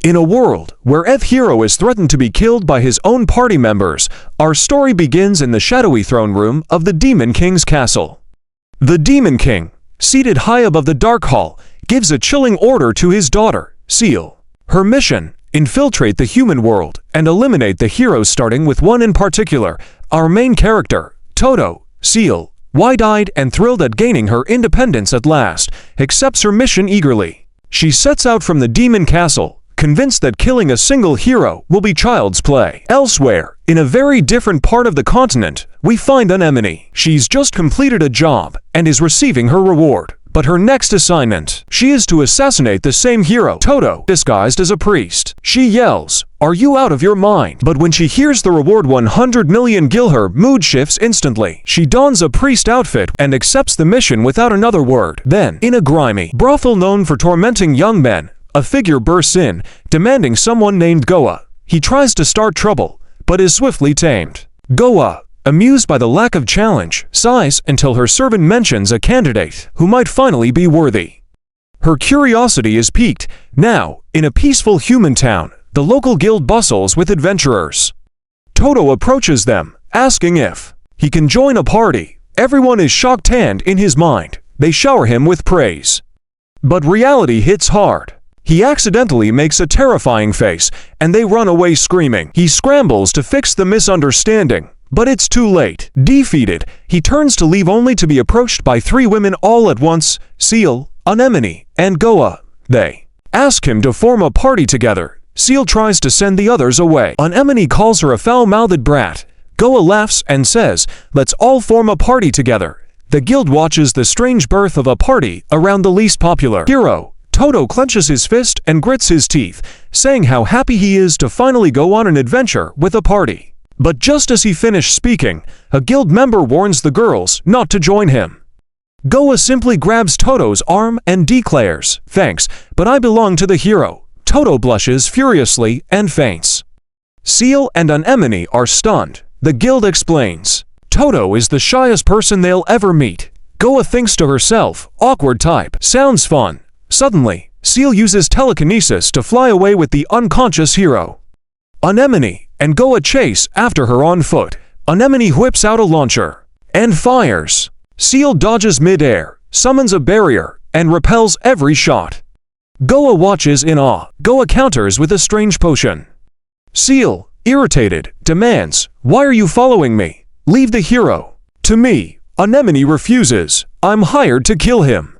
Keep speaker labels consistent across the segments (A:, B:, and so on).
A: In a world where every hero is threatened to be killed by his own party members, our story begins in the shadowy throne room of the Demon King's castle. The Demon King, seated high above the Dark Hall, gives a chilling order to his daughter, Seal. Her mission: infiltrate the human world and eliminate the heroes, starting with one in particular, our main character, Toto. Seal, wide-eyed and thrilled at gaining her independence at last, accepts her mission eagerly. She sets out from the Demon Castle, convinced that killing a single hero will be child's play. Elsewhere, in a very different part of the continent, we find Anemone. She's just completed a job and is receiving her reward. But her next assignment, she is to assassinate the same hero, Toto, disguised as a priest. She yells, "Are you out of your mind?" But when she hears the reward 100 million gil, her mood shifts instantly. She dons a priest outfit and accepts the mission without another word. Then, in a grimy brothel known for tormenting young men, a figure bursts in, demanding someone named Goa. He tries to start trouble, but is swiftly tamed. Goa, amused by the lack of challenge, sighs until her servant mentions a candidate who might finally be worthy. Her curiosity is piqued. Now, in a peaceful human town, the local guild bustles with adventurers. Toto approaches them, asking if he can join a party. Everyone is shocked, and in his mind, they shower him with praise. But reality hits hard. He accidentally makes a terrifying face, and they run away screaming. He scrambles to fix the misunderstanding, but it's too late. Defeated, he turns to leave only to be approached by three women all at once: Seal, Anemone, and Goa. They ask him to form a party together. Seal tries to send the others away. Anemone calls her a foul-mouthed brat. Goa laughs and says, "Let's all form a party together." The guild watches the strange birth of a party around the least popular hero. Toto clenches his fist and grits his teeth, saying how happy he is to finally go on an adventure with a party. But just as he finished speaking, a guild member warns the girls not to join him. Goa simply grabs Toto's arm and declares, "Thanks, but I belong to the hero." Toto blushes furiously and faints. Seal and Anemone are stunned. The guild explains, Toto is the shyest person they'll ever meet. Goa thinks to herself, awkward type. Sounds fun. Suddenly, Seal uses telekinesis to fly away with the unconscious hero. Anemone and Goa chase after her on foot. Anemone whips out a launcher and fires. Seal dodges mid-air, summons a barrier, and repels every shot. Goa watches in awe. Goa counters with a strange potion. Seal, irritated, demands, "Why are you following me? Leave the hero to me." Anemone refuses. "I'm hired to kill him.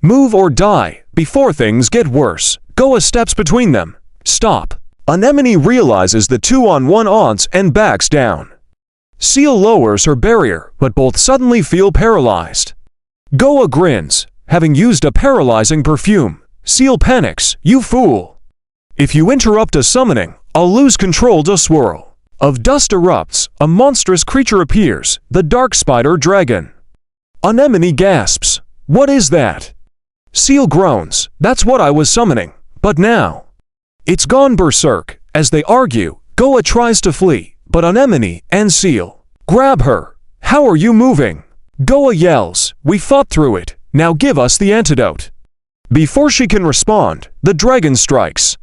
A: Move or die." Before things get worse, Goa steps between them. "Stop." Anemone realizes the 2-on-1 odds and backs down. Seal lowers her barrier, but both suddenly feel paralyzed. Goa grins, having used a paralyzing perfume. Seal panics, "You fool. If you interrupt a summoning, I'll lose control." A swirl of dust erupts. A monstrous creature appears, the dark spider dragon. Anemone gasps, "What is that?" Seal groans, "That's what I was summoning. But now it's gone berserk." As they argue, Goa tries to flee, but Anemone and Seal grab her. "How are you moving?" Goa yells, "We fought through it. Now give us the antidote." Before she can respond, the dragon strikes.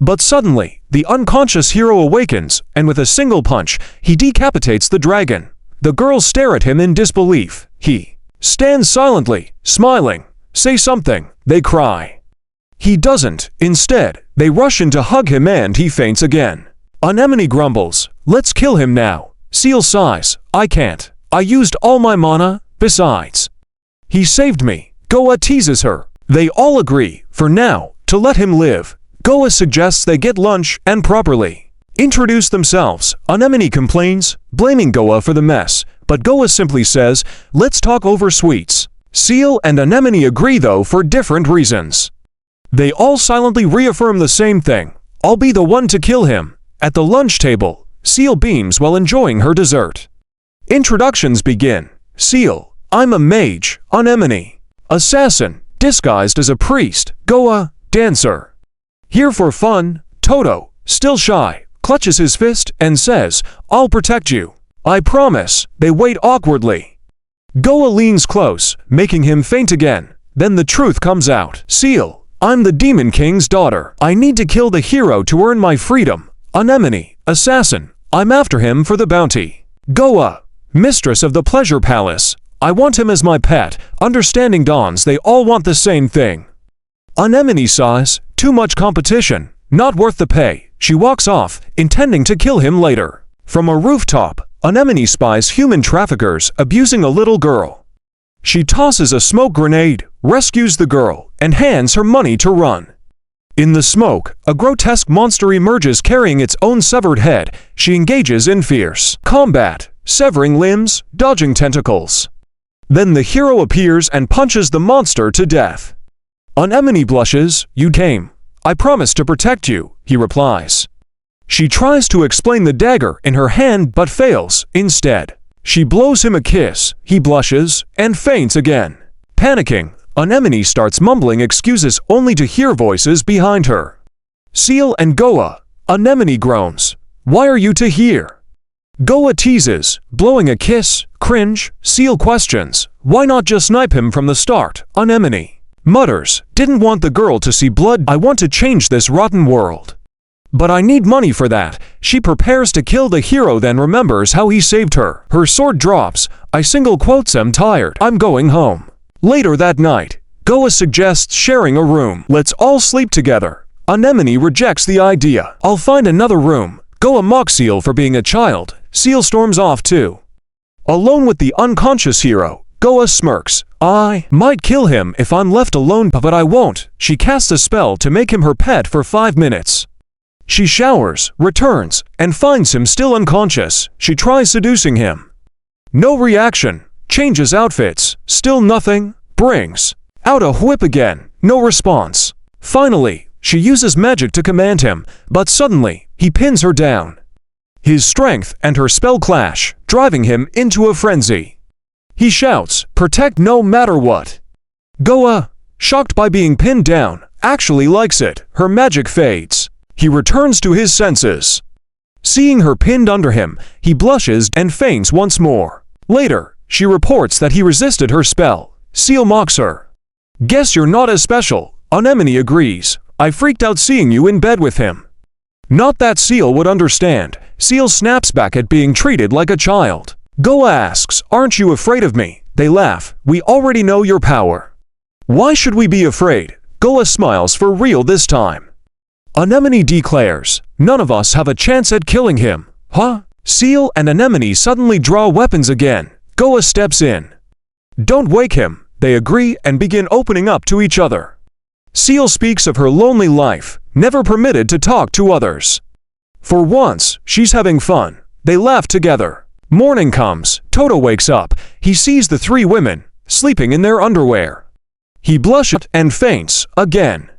A: But suddenly, the unconscious hero awakens, and with a single punch, he decapitates the dragon. The girls stare at him in disbelief. He stands silently, smiling. "Say something," they cry. He doesn't. Instead, they rush in to hug him and he faints again. Anemone grumbles, "Let's kill him now." Seal sighs, "I can't. I used all my mana. Besides, he saved me." Goa teases her. They all agree, for now, to let him live. Goa suggests they get lunch and properly introduce themselves. Anemone complains, blaming Goa for the mess, but Goa simply says, "Let's talk over sweets." Seal and Anemone agree, though, for different reasons. They all silently reaffirm the same thing: "I'll be the one to kill him." At the lunch table, Seal beams while enjoying her dessert. Introductions begin. Seal, "I'm a mage." Anemone, "Assassin, disguised as a priest." Goa, "Dancer, here for fun." Toto, still shy, clutches his fist and says, "I'll protect you. I promise." They wait awkwardly. Goa leans close, making him faint again. Then the truth comes out. Seal, I'm the Demon King's daughter. I need to kill the hero to earn my freedom. Anemone, assassin. I'm after him for the bounty. Goa, mistress of the pleasure palace. I want him as my pet. Understanding dawns, they all want the same thing. Anemone sighs, too much competition. Not worth the pay. She walks off, intending to kill him later. From a rooftop, Anemone spies human traffickers abusing a little girl. She tosses a smoke grenade, rescues the girl, and hands her money to run. In the smoke, a grotesque monster emerges carrying its own severed head. She engages in fierce combat, severing limbs, dodging tentacles. Then the hero appears and punches the monster to death. Anemone blushes. You came. I promised to protect you, he replies. She tries to explain the dagger in her hand but fails. Instead, she blows him a kiss. He blushes and faints again. Panicking, Anemone starts mumbling excuses only to hear voices behind her. Seal and Goa. Anemone groans. Why are you two here? Goa teases, blowing a kiss. Cringe. Seal questions. Why not just snipe him from the start? Anemone mutters, didn't want the girl to see blood. I want to change this rotten world. But I need money for that. She prepares to kill the hero, then remembers how he saved her. Her sword drops. I single quotes, I'm tired. I'm going home. Later that night, Goa suggests sharing a room. Let's all sleep together. Anemone rejects the idea. I'll find another room. Goa mocks Seal for being a child. Seal storms off too. Alone with the unconscious hero, Goa smirks. I might kill him if I'm left alone, but I won't. She casts a spell to make him her pet for 5 minutes. She showers, returns, and finds him still unconscious. She tries seducing him. No reaction. Changes outfits. Still nothing. Brings out a whip again. No response. Finally, she uses magic to command him, but suddenly, he pins her down. His strength and her spell clash, driving him into a frenzy. He shouts, protect no matter what. Goa, shocked by being pinned down, actually likes it. Her magic fades. He returns to his senses. Seeing her pinned under him, he blushes and faints once more. Later, she reports that he resisted her spell. Seal mocks her. Guess you're not as special. Anemone agrees. I freaked out seeing you in bed with him. Not that Seal would understand. Seal snaps back at being treated like a child. Goa asks, aren't you afraid of me? They laugh. We already know your power. Why should we be afraid? Goa smiles for real this time. Anemone declares, none of us have a chance at killing him. Huh? Seal and Anemone suddenly draw weapons again. Goa steps in. Don't wake him. They agree and begin opening up to each other. Seal speaks of her lonely life, never permitted to talk to others. For once, she's having fun. They laugh together. Morning comes. Toto wakes up. He sees the 3 women sleeping in their underwear. He blushes and faints again.